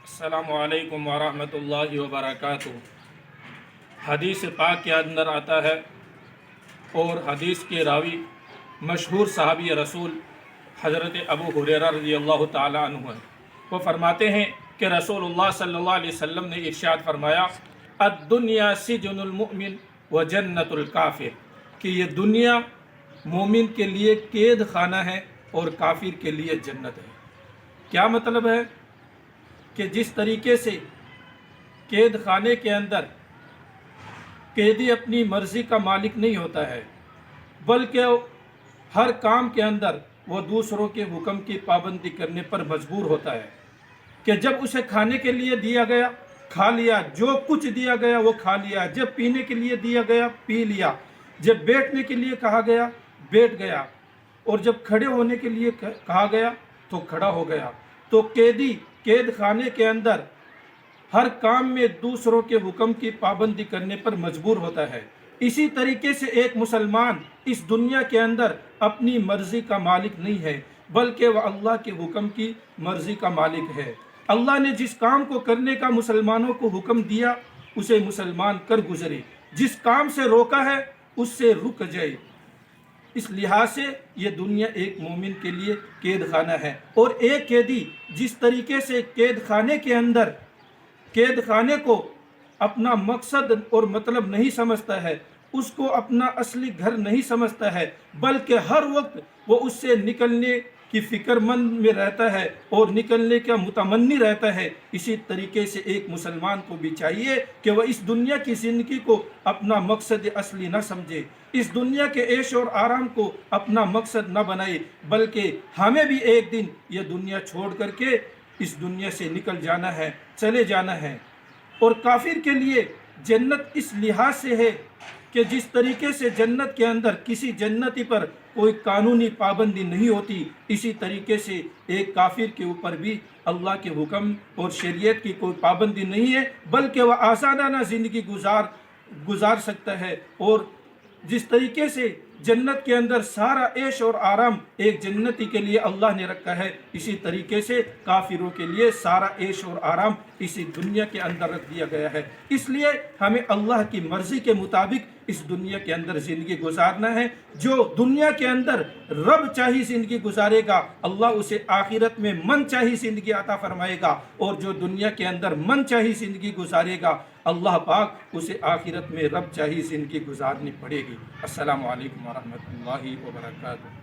السلام علیکم ورحمۃ اللہ وبرکاتہ۔ حدیث پاک کے اندر آتا ہے اور حدیث کے راوی مشہور صحابی رسول حضرت ابو ہریرہ رضی اللہ تعالیٰ عنہ ہیں۔ وہ فرماتے ہیں کہ رسول اللہ صلی اللہ علیہ وسلم نے ارشاد فرمایا، الدنیا سجن المؤمن و جنت الکافر، کہ یہ دنیا مومن کے لیے قید خانہ ہے اور کافر کے لیے جنت ہے۔ کیا مطلب ہے؟ کہ جس طریقے سے قید خانے کے اندر قیدی اپنی مرضی کا مالک نہیں ہوتا ہے، بلکہ ہر کام کے اندر وہ دوسروں کے حکم کی پابندی کرنے پر مجبور ہوتا ہے، کہ جب اسے کھانے کے لیے دیا گیا کھا لیا، جو کچھ دیا گیا وہ کھا لیا، جب پینے کے لیے دیا گیا پی لیا، جب بیٹھنے کے لیے کہا گیا بیٹھ گیا، اور جب کھڑے ہونے کے لیے کہا گیا تو کھڑا ہو گیا۔ تو قیدی قید خانے کے اندر ہر کام میں دوسروں کے حکم کی پابندی کرنے پر مجبور ہوتا ہے۔ اسی طریقے سے ایک مسلمان اس دنیا کے اندر اپنی مرضی کا مالک نہیں ہے، بلکہ وہ اللہ کے حکم کی مرضی کا مالک ہے۔ اللہ نے جس کام کو کرنے کا مسلمانوں کو حکم دیا اسے مسلمان کر گزرے، جس کام سے روکا ہے اس سے رک جائے۔ اس لحاظ سے یہ دنیا ایک مومن کے لیے قید خانہ ہے، اور ایک قیدی جس طریقے سے قید خانے کے اندر قید خانے کو اپنا مقصد اور مطلب نہیں سمجھتا ہے، اس کو اپنا اصلی گھر نہیں سمجھتا ہے، بلکہ ہر وقت وہ اس سے نکلنے کی فکر مند میں رہتا ہے اور نکلنے کا متمنی رہتا ہے، اسی طریقے سے ایک مسلمان کو بھی چاہیے کہ وہ اس دنیا کی زندگی کو اپنا مقصد اصلی نہ سمجھے، اس دنیا کے عیش اور آرام کو اپنا مقصد نہ بنائے، بلکہ ہمیں بھی ایک دن یہ دنیا چھوڑ کر کے اس دنیا سے نکل جانا ہے، چلے جانا ہے۔ اور کافر کے لیے جنت اس لحاظ سے ہے کہ جس طریقے سے جنت کے اندر کسی جنتی پر کوئی قانونی پابندی نہیں ہوتی، اسی طریقے سے ایک کافر کے اوپر بھی اللہ کے حکم اور شریعت کی کوئی پابندی نہیں ہے، بلکہ وہ آزادانہ زندگی گزار سکتا ہے۔ اور جس طریقے سے جنت کے اندر سارا عیش اور آرام ایک جنتی کے لیے اللہ نے رکھا ہے، اسی طریقے سے کافروں کے لیے سارا عیش اور آرام اسی دنیا کے اندر رکھ دیا گیا ہے۔ اس لیے ہمیں اللہ کی مرضی کے مطابق اس دنیا کے اندر زندگی گزارنا ہے۔ جو دنیا کے اندر رب چاہی زندگی گزارے گا، اللہ اسے آخرت میں من چاہی زندگی عطا فرمائے گا، اور جو دنیا کے اندر من چاہی زندگی گزارے گا، اللہ پاک اسے آخرت میں رب چاہی زندگی گزارنی پڑے گی۔ السلام علیکم ورحمۃ اللہ وبرکاتہ۔